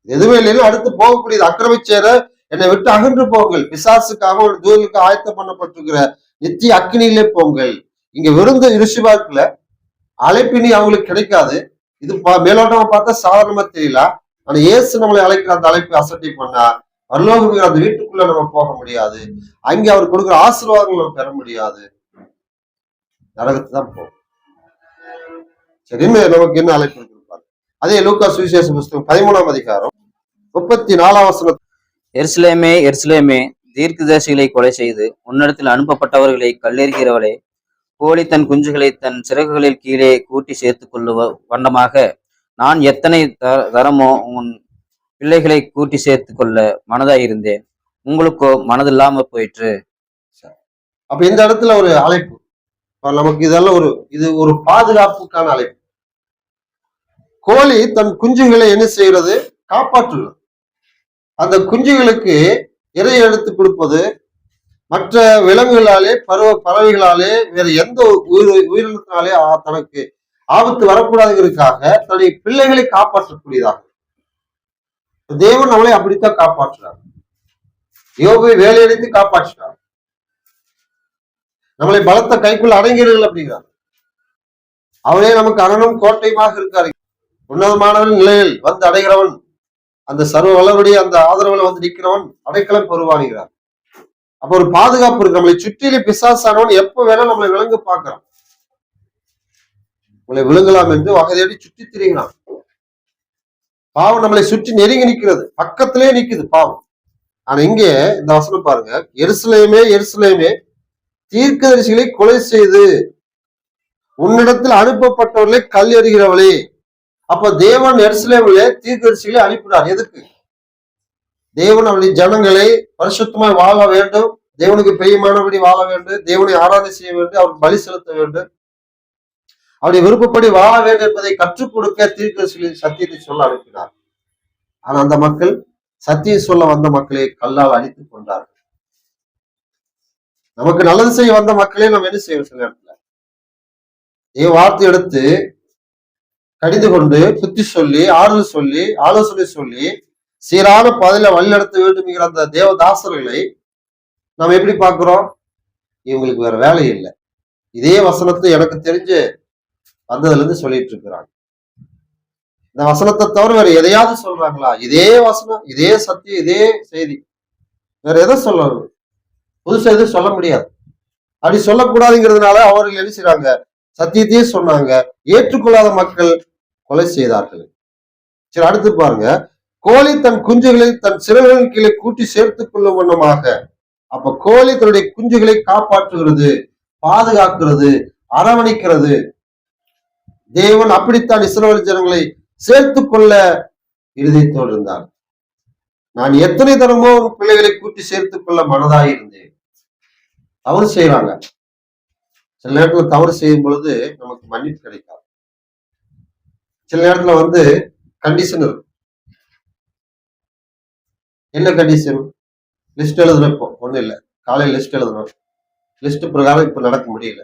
எதுவுமே இல்லைன்னா அடுத்து போகக்கூடியது அக்கிரமி சேர என்னை விட்டு அகன்று போங்கள், பிசாசுக்காக ஒரு தூதலுக்கு ஆயத்தம் பண்ணப்பட்டிருக்கிற நித்திய அக்கினியிலே போங்கள். இங்க விருந்து ருசிபார்க்கல, அழைப்பினி அவங்களுக்கு கிடைக்காது. இது மேலோட்டமா பார்த்தா சாதாரணமா தெரியல. ஆனா இயேசு நம்மளை அழைக்கிற அந்த அழைப்பை அசட்டை பண்ணா பரலோகத்துக்கு அந்த வீட்டுக்குள்ள நம்ம போக முடியாது. அங்கே அவர் கொடுக்குற ஆசீர்வாதங்கள் நம்ம பெற முடியாது. நரகத்துக்கு தான் போகும். சரி, நமக்கு என்ன அழைப்பு இருப்பாரு? அதே லூக்கா சுவிசேஷ புஸ்தகம் 13ஆம் அதிகாரம் 34ஆம் வசனம். எருசலேமே எருசலேமே, தீர்க்கதரிசிகளை கொலை செய்து உன்னிடத்தில் அனுப்பப்பட்டவர்களை கல்லெறிகிறவளே, கோழி தன் குஞ்சுகளை தன் சிறகுகளில் கீழே கூட்டி சேர்த்து கொள்ளுவ வண்ணமாக நான் எத்தனை தரமோ உன் பிள்ளைகளை கூட்டி சேர்த்து கொள்ள மனதாயிருந்தேன், உங்களுக்கோ மனதில்லாம போயிற்று. அப்ப இந்த இடத்துல ஒரு அழைப்பு நமக்கு, இதெல்லாம் இது ஒரு பாதுகாப்புக்கான அழைப்பு. கோழி தன் குஞ்சுகளை என்ன செய்கிறது? காப்பாற்றுகிறது. அந்த குஞ்சுகளுக்கு இறை எடுத்து கொடுப்பது, மற்ற விலங்குகளாலே பறவைகளாலே வேற எந்த உயிரினத்தினாலே தனக்கு ஆபத்து வரக்கூடாதுங்கிறதுக்காக தன்னுடைய பிள்ளைகளை காப்பாற்றக்கூடியதாக தேவன் நம்மளை அப்படித்தான் காப்பாற்றுறார். யோபை வேலையடித்து காப்பாற்றினார். நம்மளை பலத்த கைக்குள்ள அடங்கிறீர்கள் அப்படிங்கிறார். அவரே நமக்கு அரணம் கோட்டையுமாக இருக்காரு. உன்னதமானவன் நிலையில் வந்து அடைகிறவன், அந்த சர்வ வல்லவருடைய அந்த ஆதரவுல வந்து நிற்கிறவன் அடைக்கலம் பெறுவானுங்கிறார். அப்ப ஒரு பாதுகாப்பு இருக்கு. நம்மளை சுற்றிலே பிசாசானவன் எப்ப வேணா நம்மளை விலங்கு பார்க்கிறான், உங்களை விழுங்கலாம் என்று வகை தேடி சுற்றி திரிகிறான். பாவம் நம்மளை சுற்றி நெருங்கி நிற்கிறது, பக்கத்திலே நிற்குது பாவம். ஆனா இங்கே இந்த வசனம் பாருங்க, எருசலேமே எருசலேமே, தீர்க்கதரிசிகளை கொலை செய்து உன்னிடத்தில் அனுப்பப்பட்டவர்களை கல் எறிகிறவளே. அப்ப தேவன் எருசலேமிலே தீர்க்கதரிசிகளை அனுப்பினார். எதுக்கு? தேவன் அவருடைய ஜனங்களை பரிசுத்தமாய் வாழ வேண்டும், தேவனுக்கு பிரியமானபடி வாழ வேண்டும், தேவனை ஆராதனை செய்ய வேண்டும், அவருக்கு பலி செலுத்த வேண்டும், அவருடைய விருப்பப்படி வாழ வேண்டும் என்பதை கற்றுக் கொடுக்க தீர்க்கதரிசிகளின் சத்தியத்தை சொல்ல அனுப்பினார். ஆனா அந்த மக்கள் சத்தியம் சொல்ல வந்த மக்களை கல்லால் அடித்துக் கொண்டார்கள். நமக்கு நல்லது செய்ய வந்த மக்களே நம்ம என்ன செய்வோம்? சில இடத்துல வார்த்தை எடுத்து கடிந்து கொண்டு புத்தி சொல்லி ஆறுதல் சொல்லி ஆலோசனை சொல்லி சீரான பாதையில வழிநடத்த வேண்டும்ங்கிற அந்த தேவதாசர்களை நம்ம எப்படி பார்க்கிறோம்? இவங்களுக்கு வேற வேலை இல்லை. இதே வசனத்தை எனக்கு தெரிஞ்சு வந்ததுல இருந்து சொல்லிட்டு இருக்கிறாங்க. இந்த வசனத்தை தவிர வேற எதையாவது சொல்றாங்களா? இதே வசனம், இதே சத்தியம், இதே செய்தி, வேற எதை சொல்லணும்? புதுசா எதுவும் சொல்ல முடியாது. அப்படி சொல்லக்கூடாதுங்கிறதுனால அவர்கள் என்ன செய்றாங்க? சத்தியத்தையே சொன்னாங்க. ஏற்றுக்கொள்ளாத மக்கள் கொலை செய்தார்கள். சரி, அடுத்து பாருங்க, கோழி தன் குஞ்சுகளை தன் சிறகுகளின் கீழே கூட்டி சேர்த்துக் கொள்ளும் வண்ணமாக. அப்ப கோழி தன்னுடைய குஞ்சுகளை காப்பாற்றுகிறது, பாதுகாக்கிறது, அரவணைக்கிறது. தேவன் அப்படித்தான் இஸ்ரவேல் ஜனங்களை சேர்த்துக் கொள்ள இருதயத்தோடு இருந்தார். நான் எத்தனை தரமோ பிள்ளைகளை கூட்டி சேர்த்துக் கொள்ள மனதாயிருந்தேன். தவறு செய்யறாங்க. சில நேரத்துல தவறு செய்யும் பொழுது நமக்கு மன்னிப்பு கிடைக்காது. சில நேரத்துல கண்டிஷன் இருக்கும். என்ன கண்டிஷன்? லிஸ்ட் எழுதுறப்போ ஒண்ணு இல்லை, காலையில் லிஸ்ட் எழுதணும், லிஸ்ட் பிரகாரம் இப்ப நடக்க முடியல,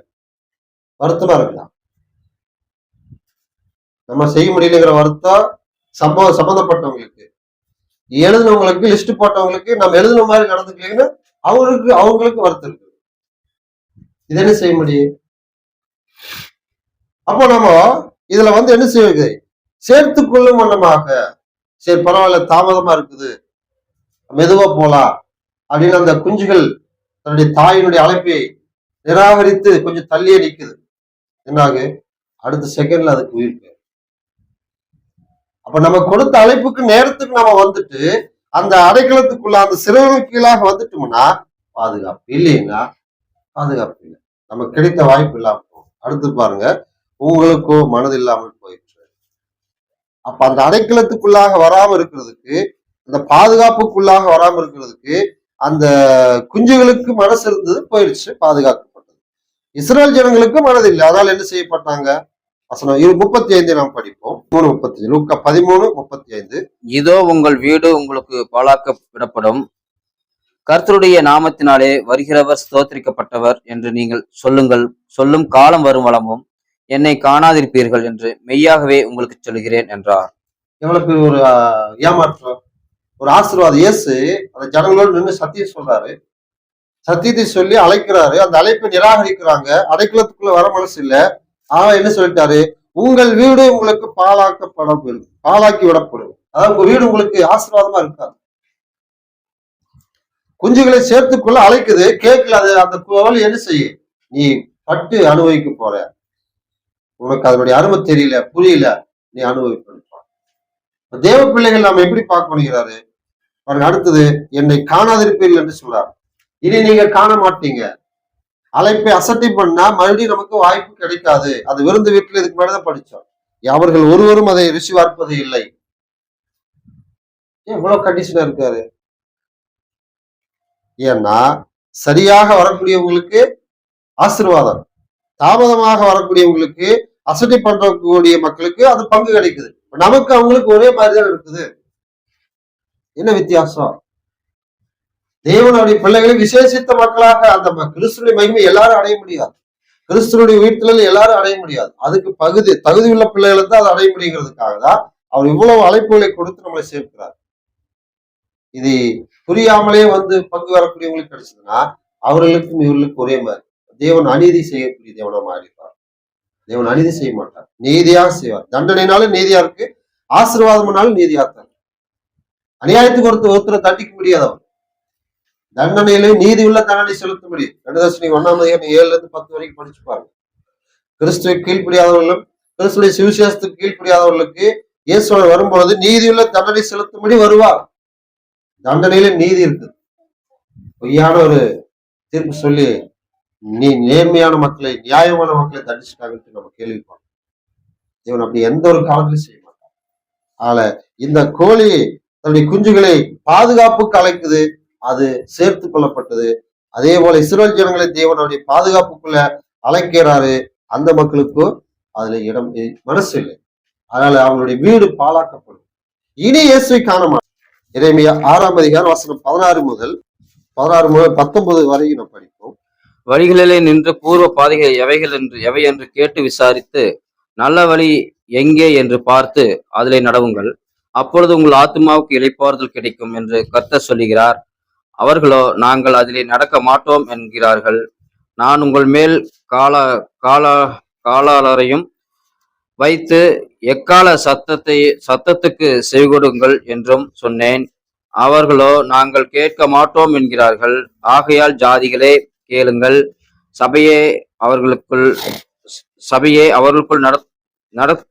வருத்தமா இருக்கலாம். நம்ம செய்ய முடியலங்கிற வருத்தம் சம்பந்தப்பட்டவங்களுக்கு, எழுதினவங்களுக்கு, லிஸ்ட் போட்டவங்களுக்கு நம்ம எழுதின மாதிரி நடந்துக்கலன்னு அவங்களுக்கு வருத்தம் இருக்கு. இது என்ன செய்ய முடியும்? அப்போ நம்ம இதுல என்ன செய்யுது? சேர்த்துக் கொள்ளும் வண்ணமாக, சரி பரவாயில்ல தாமதமா இருக்குது, மெதுவா போலாம் அப்படின்னு அந்த குஞ்சுகள் தன்னுடைய தாயினுடைய அழைப்பை நிராகரித்து கொஞ்சம் தள்ளியே நிக்குது. என்னாகு? அடுத்த செகண்ட்ல அதுக்கு உயிர் போயிடும். அப்ப நம்ம கொடுத்த அழைப்புக்கு நேரத்துக்கு நம்ம வந்துட்டு அந்த அடைக்கலத்துக்குள்ள அந்த சிறுவர்கள் கீழாக வந்துட்டோம்னா பாதுகாப்பு, இல்லைன்னா பாதுகாப்பு இல்லை, நமக்கு கிடைத்த வாய்ப்பு இல்லாம போகும். அடுத்து பாருங்க, உங்களுக்கோ மனது இல்லாமல் போயிடுச்சு. அப்ப அந்த அடைக்கலத்துக்குள்ளாக வராம இருக்கிறதுக்கு, அந்த பாதுகாப்புக்குள்ளாக வராம இருக்கிறதுக்கு அந்த குஞ்சுகளுக்கு மனசு இருந்தது, போயிடுச்சு, பாதுகாக்கப்பட்டது. இஸ்ரேல் ஜனங்களுக்கு மனது இல்லை, அதனால என்ன செய்யப்பட்டாங்க? வசனம் 35 நாம் படிப்போம். 35 லூக்கா 13:35. இதோ உங்கள் வீடு உங்களுக்கு பாழாக்க விடப்படும், கர்த்தருடைய நாமத்தினாலே வருகிறவர் ஸ்தோத்திரிக்கப்பட்டவர் என்று நீங்கள் சொல்லுங்கள். சொல்லும் காலம் வரும் வளமும் என்னை காணாதிருப்பீர்கள் என்று மெய்யாகவே உங்களுக்கு சொல்கிறேன் என்றார். எவ்வளவு ஒரு ஏமாற்றம், ஒரு ஆசீர்வாதம். இயேசு அந்த ஜனங்களோடு நின்று சத்தியம் சொல்றாரு, சத்தியத்தை சொல்லி அழைக்கிறாரு. அந்த அழைப்பை நிராகரிக்கிறாங்க, அடைக்கலத்துக்குள்ள வர மனசு இல்ல. ஆனா என்ன சொல்லிட்டாரு, உங்கள் வீடு உங்களுக்கு பாலாக்கி விடப்படும். அதாவது உங்க வீடு உங்களுக்கு ஆசீர்வாதமா இருக்காது. குஞ்சுகளை சேர்த்துக்குள்ள அழைக்குது, கேட்கல. அது அந்த கோவில் என்ன செய்யும், நீ பட்டு அனுபவிக்க போற, உனக்கு அதனுடைய அருமை தெரியல, புரியல, நீ அனுபவிப்பா. தேவ பிள்ளைகள் நாம எப்படி பார்க்க பண்ணுகிறாரு பாருங்க. அடுத்தது, என்னை காணாதிருப்பீர்கள் என்று சொல்றாரு. இனி நீங்க காண மாட்டீங்க. அழைப்பை அசட்டை பண்ணா மறுபடியும் நமக்கு வாய்ப்பு கிடைக்காது. அது விருந்து வீட்டுல இதுக்கு மேலதான் படிச்சோம். அவர்கள் ஒருவரும் அதை ருசி பார்ப்பது இல்லை. ஏன் இவ்வளவு கண்டிஷனா இருக்காரு? ஏன்னா சரியாக வரக்கூடியவங்களுக்கு ஆசீர்வாதம், தாமதமாக வரக்கூடியவங்களுக்கு, அசட்டை பண்றக்கூடிய மக்களுக்கு அது பங்கு கிடைக்குது. நமக்கு அவங்களுக்கு ஒரே மாதிரிதான் இருக்குது. என்ன வித்தியாசம்? தேவனுடைய பிள்ளைகளை விசேஷித்த மக்களாக அந்த கிறிஸ்துடைய மகிமை எல்லாரும் அடைய முடியாது. கிறிஸ்துவனுடைய வீட்டுல எல்லாரும் அடைய முடியாது. அதுக்கு தகுதி உள்ள பிள்ளைகளை தான் அதை அடைய முடியுங்கிறதுக்காக தான் அவர் இவ்வளவு அழைப்புகளை கொடுத்து நம்மளை சேர்க்கிறார். இது புரியாமலே பங்கு வரக்கூடியவங்களுக்கு கிடைச்சதுன்னா அவர்களுக்கும் இவர்களுக்கும் ஒரே மாதிரி. தேவன் அநீதி செய்யக்கூடிய தேவனா மாறிப்பார். தேவன் அநீதி செய்ய மாட்டார், நீதியாக செய்வார். தண்டனைனாலும் நீதியா இருக்கு, ஆசீர்வாதம்னாலும் நீதியா தான். அநியாயத்துக்கு ஒருத்தரை தண்டிக்க முடியாதவன். தண்டனையிலே நீதி உள்ள தண்டனை செலுத்த முடியும். 2 வரைக்கும் படிச்சு பாருங்க. கிறிஸ்துவை கீழ்ப்படியாதவர்களும் கிறிஸ்துடைய சுவிசேஷத்துக்கு கீழ்ப்படியாதவர்களுக்கு இயேசுவை வரும்பொழுது நீதியுள்ள தண்டனை செலுத்தும்படி வருவார். தண்டனையில நீதி இருக்குது. பொய்யான ஒரு தீர்ப்பு சொல்லி நீ நேர்மையான மக்களை, நியாயமான மக்களை தண்டிச்சுட்டாங்கன்னு நம்ம கேள்விப்போம். இவன் அப்படி எந்த ஒரு காலத்திலும் செய்ய மாட்டான். ஆனா இந்த கோழி தன்னுடைய குஞ்சுகளை பாதுகாப்புக்கு அழைக்குது, அது சேர்த்து கொள்ளப்பட்டது. அதே போல இஸ்ரவேல் ஜனங்களை தேவனுடைய பாதுகாப்புக்குள்ள அழைக்கிறாரு. அந்த மக்களுக்கும் அதுல இடம் மனசு இல்லை. அதனால அவங்களுடைய வீடு பாழாக்கப்படும். இனி இயேசுவை காண மாட்டோம். எரேமியா 6ஆம் அதிகாரம் வசனம் 16 முதல் 19 வரைக்கும் நம்ம படிப்போம். வழிகளிலே நின்று பூர்வ பாதைகள் எவை என்று கேட்டு விசாரித்து நல்ல வழி எங்கே என்று பார்த்து அதிலே நடவுங்கள். அப்பொழுது உங்கள் ஆத்மாவுக்கு இளைப்பாறுதல் கிடைக்கும் என்று கர்த்தர் சொல்லுகிறார். அவர்களோ நாங்கள் அதிலே நடக்க மாட்டோம் என்கிறார்கள். நான் உங்கள் மேல் காலாளரையும் வைத்து எக்கால சத்தத்துக்கு செவிகொடுங்கள் என்றும் சொன்னேன். அவர்களோ நாங்கள் கேட்க மாட்டோம் என்கிறார்கள். ஆகையால் ஜாதிகளே கேளுங்கள், சபையே அவர்களுக்குள்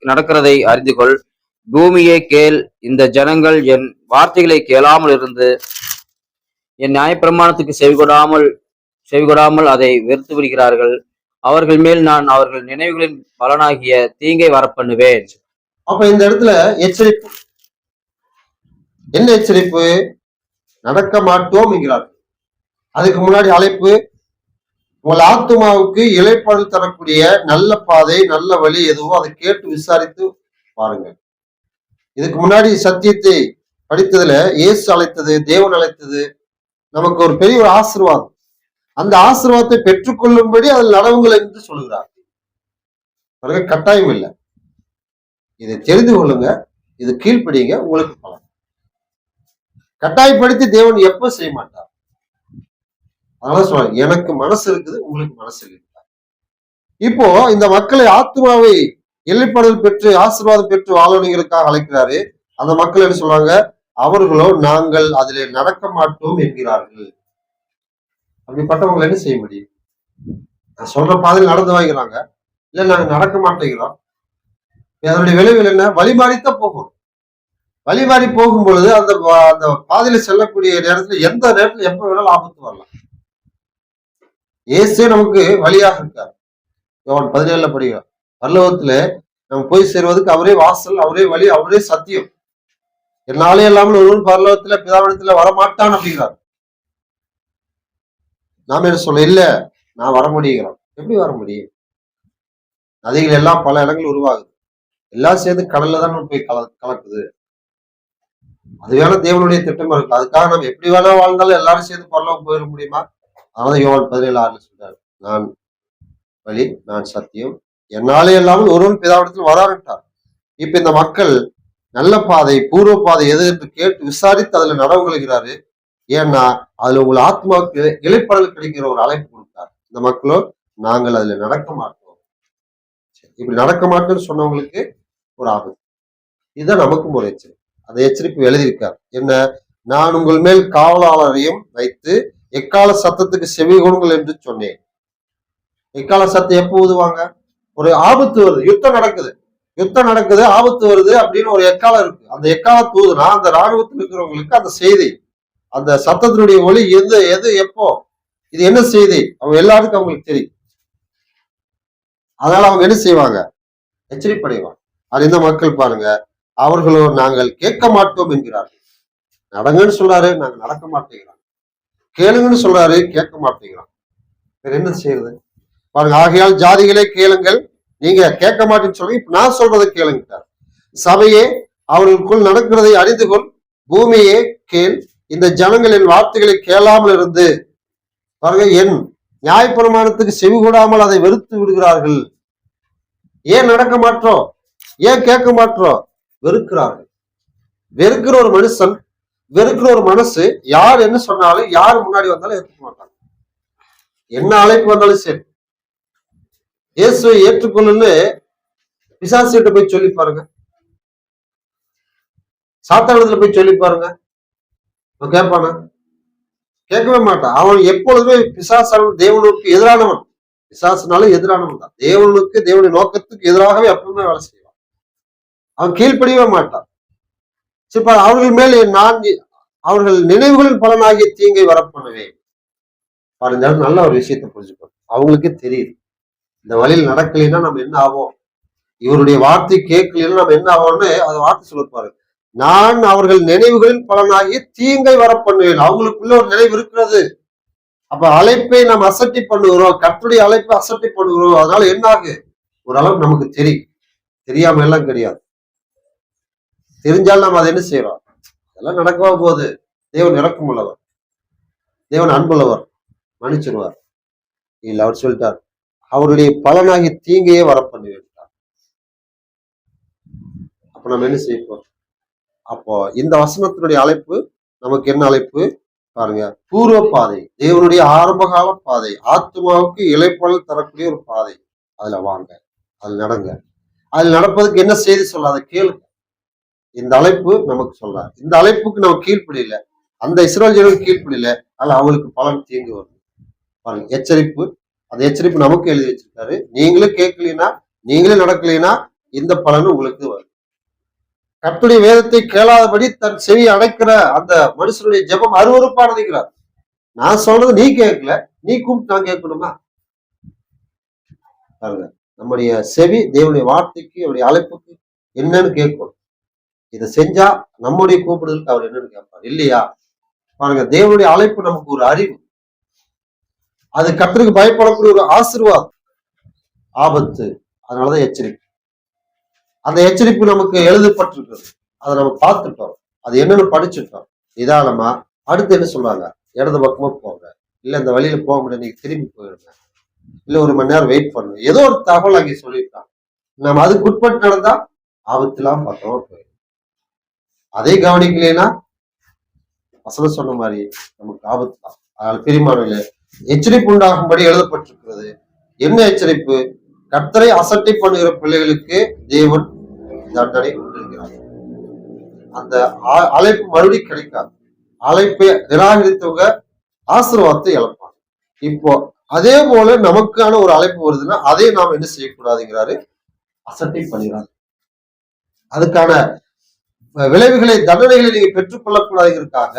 நடக்கிறதை அறிந்து கொள். பூமியே கேள், இந்த ஜனங்கள் என் வார்த்தைகளை கேளாமல் இருந்து என் நியாயப்பிரமாணத்துக்கு செவிகொடாமல் அதை வெறுத்து விடுகிறார்கள். அவர்கள் மேல் நான் அவர்கள் நினைவுகளின் பலனாகிய தீங்கை வரப்பண்ணுவேன். அப்ப இந்த இடத்துல எச்சரிப்பு, என்ன எச்சரிப்பு? நடக்க மாட்டோம் என்கிறார்கள். அதுக்கு முன்னாடி அழைப்பு, உங்கள் ஆத்மாவுக்கு இளைப்பாறுதல் தரக்கூடிய நல்ல பாதை, நல்ல வழி எதுவோ அதை கேட்டு விசாரித்து பாருங்க. இதுக்கு முன்னாடி சத்தியத்தை படித்ததுல இயேசு அழைத்தது, தேவன் அழைத்தது நமக்கு ஒரு பெரிய ஒரு ஆசீர்வாதம். அந்த ஆசீர்வாதத்தை பெற்றுக்கொள்ளும்படி அதில் நடவுங்கள் என்று சொல்லுகிறார். கட்டாயம் இல்லை, இதை தெரிந்து கொள்ளுங்க, இது கீழ்ப்படிங்க, உங்களுக்கு பலன். கட்டாயப்படுத்தி தேவன் எப்ப செய்ய மாட்டார். அதனால சொல்ல, எனக்கு மனசு இருக்குது, உங்களுக்கு மனசு இல்லை. இப்போ இந்த மக்களை ஆத்மாவை எல்லைப்பாடுதல் பெற்று ஆசீர்வாதம் பெற்று வாழணுங்கிறதுக்காக அழைக்கிறாரு. அந்த மக்கள் என்ன சொல்றாங்க? அவர்களோ நாங்கள் அதிலே நடக்க மாட்டோம் என்கிறார்கள். அப்படிப்பட்டவங்களை என்ன செய்ய முடியும்? நான் சொல்ற பாதையில் நடந்து வாங்கிறாங்க, இல்ல நாங்க நடக்க மாட்டேங்கிறோம். அதனுடைய விளைவுகள் என்ன? வழிமாறித்தான் போகும். வழிமாறி போகும் பொழுது அந்த பாதையில செல்லக்கூடிய நேரத்துல எந்த நேரத்துல எப்ப வேணாலும் ஆபத்து வரலாம். இயேசு நமக்கு வழியாக இருக்கார். யோவான் 17 படிக்கிறோம். பரலோகத்துல நம்ம போய் சேர்வதற்கு அவரே வாசல், அவரே வழி, அவரே சத்தியம். என்னாலே இல்லாமல் ஒருவன் பரலோகத்துல பிதாவிடத்துல வரமாட்டான் அப்படிங்கிறார். நாம என்ன சொல்ல, இல்ல நான் வர முடியுங்கிறோம். எப்படி வர முடியும்? நதிகள் எல்லாம் பல இடங்கள் உருவாகுது, எல்லாம் சேர்ந்து கடல்ல தான் போய் கலக்குது. அது வேணா தேவனுடைய திட்டமா இருக்கு. அதுக்காக நம்ம எப்படி வேணா வாழ்ந்தாலும் எல்லாரும் சேர்ந்து பரலோகம் போயிட முடியுமா? அதனால யோவான் 17:6 சொல்றாரு, நான் வழி, நான் சத்தியம், என்னாலே இல்லாமல் ஒருவன் பிதாவிடத்தில் வராவிட்டார். இப்ப இந்த மக்கள் நல்ல பாதை, பூர்வ பாதை எது என்று கேட்டு விசாரித்து அதுல நடவுகிறாரு. ஏன்னா அதுல உங்கள் ஆத்மாவுக்கு இளைப்பாறல் கிடைக்கிற ஒரு அழைப்பு கொடுத்தார். இந்த மக்களும் நாங்கள் அதுல நடக்க மாட்டோம், இப்படி நடக்க மாட்டோம்னு சொன்னவங்களுக்கு ஒரு ஆபத்து. இதுதான் நமக்கும் ஒரு எச்சரிக்கை. அந்த எச்சரிப்பு எழுதியிருக்கார். என்ன? நான் உங்கள் மேல் காவலாளரையும் வைத்து எக்கால சத்தத்துக்கு செவி கொடுங்கள் என்று சொன்னேன். எக்கால சத்தம் எப்போ ஊதுவாங்க? ஒரு ஆபத்து வருது, யுத்தம் நடக்குது, ஆபத்து வருது அப்படின்னு ஒரு எக்காலம் இருக்கு. அந்த எக்காலம் தூதுனா அந்த ராணுவத்தில் இருக்கிறவங்களுக்கு அந்த செய்தி, அந்த சத்தத்தினுடைய ஒளி எது எப்போ, இது என்ன செய்தி, அவங்க எல்லாருக்கும் அவங்களுக்கு தெரியும். அதனால அவங்க என்ன செய்வாங்க? எச்சரிப்படைவாங்க. அது இந்த மக்கள் பாருங்க, அவர்களோ நாங்கள் கேட்க மாட்டோம் என்கிறார்கள். நடங்கன்னு சொல்றாரு, நாங்க நடக்க மாட்டேங்கிறோம். கேளுங்கன்னு சொல்றாரு, கேட்க மாட்டேங்கிறோம். வேற என்ன செய்யறது பாருங்க. ஆகையால் ஜாதிகளே கேளுங்கள், நீங்க கேட்க மாட்டேன்னு சொல்லி இப்ப நான் சொல்றதை கேளுங்கிட்டார். சபையே அவர்களுக்குள் நடக்கிறதை அறிந்து கொள், பூமியே கேள், இந்த ஜனங்களின் வார்த்தைகளை கேளாமல் இருந்து பாருங்க, என் நியாயப்பிரமாணத்துக்கு செவி கூடாமல் அதை வெறுத்து விடுகிறார்கள். ஏன் நடக்க மாட்டோம்? ஏன் கேட்க மாட்டோம்? வெறுக்கிறார்கள். வெறுக்கிற ஒரு மனுஷன், வெறுக்கிற ஒரு மனசு யார் என்ன சொன்னாலும், யார் முன்னாடி வந்தாலும் ஏற்றுக்க மாட்டாங்க. என்ன அழைப்பு வந்தாலும் சரி, இயேசுவை ஏற்றுக்கொள்ளுன்னு பிசாசிட்ட போய் சொல்லி பாருங்க, சாத்தானத்துல போய் சொல்லி பாருங்க, அவன் கேட்பானா? கேட்கவே மாட்டான். அவன் எப்பொழுதுமே பிசாசான தேவனுக்கு எதிரானவன். பிசாசுனாலும் எதிரானவன் தான். தேவனுக்கு, தேவனுடைய நோக்கத்துக்கு எதிராகவே எப்பவுமே வேலை செய்வான். அவன் கீழ்ப்படியவே மாட்டான். சரி, அவர்கள் மேலே நான் அவர்கள் நினைவுகளின் பலனாகிய தீங்கை வரப்பண்ணுவேன். பாருங்க, நல்ல ஒரு விஷயத்தை புரிஞ்சுக்கணும். அவங்களுக்கு தெரியுது இந்த வழியில் நடக்கலைன்னா நம்ம என்ன ஆவோம், இவருடைய வார்த்தை கேட்கலைன்னா நம்ம என்ன ஆவோம்னு அதை வார்த்தை சொல்லிருப்பாரு. நான் அவர்கள் நினைவுகளின் பலனாகிய தீங்கை வரப்பண்ணுவேன். அவங்களுக்குள்ள ஒரு நினைவு இருக்கிறது. அப்ப அழைப்பை நம்ம அசட்டி பண்ணுகிறோம், கர்த்தருடைய அழைப்பை அசட்டி பண்ணுகிறோம். அதனால என்ன ஆகு, ஓரளவு நமக்கு தெரியும். தெரியாம எல்லாம் கிடையாது. தெரிஞ்சாலும் நம்ம அதை என்ன செய்யறோம்? அதெல்லாம் நடக்கவா போகுது. தேவன் இரக்கம் உள்ளவர், தேவன் அன்புள்ளவர், மன்னிச்சிருவார். இல்ல, அவர் சொல்லிட்டார், அவருடைய பலனாகி தீங்கையே வரப்பண்ணுவேன். அப்ப நம்ம என்ன செய்யப்போம்? அப்போ இந்த வசனத்தினுடைய அழைப்பு நமக்கு என்ன அழைப்பு பாருங்க? பூர்வ பாதை, தேவனுடைய ஆரம்பகால பாதை, ஆத்மாவுக்கு இளைப்பாறல் தரக்கூடிய ஒரு பாதை. அதுல வாங்க, அதுல நடங்க. அதுல நடப்பதுக்கு என்ன செய்தி சொல்ல, அதை கேளுங்க. இந்த அழைப்பு நமக்கு சொல்றாரு. இந்த அழைப்புக்கு நம்ம கீழ்ப்படியில, அந்த இஸ்ரவேல் ஜனங்கள் கீழ்ப்படியில, ஆனா அவங்களுக்கு பலன் தீங்கு வருது. பாருங்க, எச்சரிப்பு. அந்த எச்சரிப்பு நமக்கு எழுதி வச்சிருக்காரு. நீங்களும் கேட்கலீன்னா, நீங்களே நடக்கலைன்னா இந்த பலன் உங்களுக்கு வரும். கர்த்தருடைய வேதத்தை கேளாதபடி தன் செவி அடைக்கிற அந்த மனுஷனுடைய ஜெபம் அருவருப்பானதுங்கிறார். நான் சொல்றது நீ கேட்கல, நீ கூப்பிட்டு நான் கேட்கணுமா? பாருங்க, நம்முடைய செவி தேவனுடைய வார்த்தைக்கு, அவருடைய அழைப்புக்கு என்னன்னு கேட்கணும். இதை செஞ்சா நம்முடைய கூப்பிடுதலுக்கு அவர் என்னன்னு கேட்பார் இல்லையா? பாருங்க, தேவனுடைய அழைப்பு நமக்கு ஒரு அறிவு, அது கர்த்தருக்கு பயப்படக்கூடிய ஒரு ஆசீர்வாதம். ஆபத்து, அதனாலதான் எச்சரிக்கை. அந்த எச்சரிப்பு நமக்கு எழுதப்பட்டிருக்கிறது. அதை நம்ம பார்த்துட்டோம், அது என்னன்னு படிச்சுட்டோம். நிதானமா அடுத்து என்ன சொல்றாங்க? இடது பக்கமா போங்க, இல்ல இந்த வழியில போக முடியாது, நீங்க திரும்பி போயிடுங்க, இல்ல ஒரு மணி நேரம் வெயிட் பண்ணுங்க. ஏதோ ஒரு தகவல் அங்கே சொல்லியிருக்காங்க. நம்ம அதுக்கு உட்பட்டு நடந்தா ஆபத்துலாம் பக்கமா போயிடும். அதை கவனிக்கலைன்னா வசனம் சொன்ன மாதிரி நமக்கு ஆபத்து தான். அதனால பிரிமானங்களே, எச்சரிப்பு உண்டாகும்படி எழுதப்பட்டிருக்கிறது. என்ன எச்சரிப்பு? கர்த்தரை அசட்டை பண்ணுகிற பிள்ளைகளுக்கு தேவன் தண்டனை கொண்டிருக்கிறார். அந்த அழைப்பு மறுபடியும் கிடைக்காது. அழைப்பை நிராகரித்தவங்க ஆசீர்வாதத்தை இழப்பாங்க. இப்போ அதே போல நமக்கான ஒரு அழைப்பு வருதுன்னா அதை நாம் என்ன செய்யக்கூடாதுங்கிறாரு, அசட்டை பண்ணுகிறாரு. அதுக்கான விளைவுகளை, தண்டனைகளை நீங்க பெற்றுக்கொள்ளக்கூடாதுங்கிறதுக்காக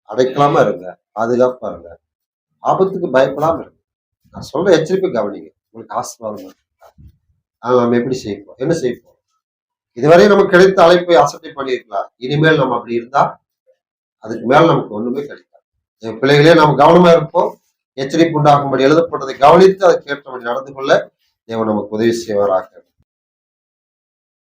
அடைக்கலாம இருங்க, பாதுகாப்பா இருங்க, ஆபத்துக்கு பயப்படாம இருங்க. நான் சொல்ற எச்சரிப்பை கவனிங்க, உங்களுக்கு ஆசீர்வாதம். நம்ம எப்படி செய்யப்போம், என்ன செய்யப்போம்? இதுவரை நமக்கு கிடைத்த அழைப்பை அசட்டை பண்ணியிருக்கலாம். இனிமேல் நம்ம அப்படி இருந்தா அதுக்கு மேல நமக்கு ஒண்ணுமே கிடைக்காது. பிள்ளைகளே, நாம் கவனமா இருப்போம். எச்சரிப்பு உண்டாகும்படி எழுதப்பட்டதை கவனித்து அதை கேட்டபடி நடந்து கொள்ள தேவன் நமக்கு உதவி செய்வாராக.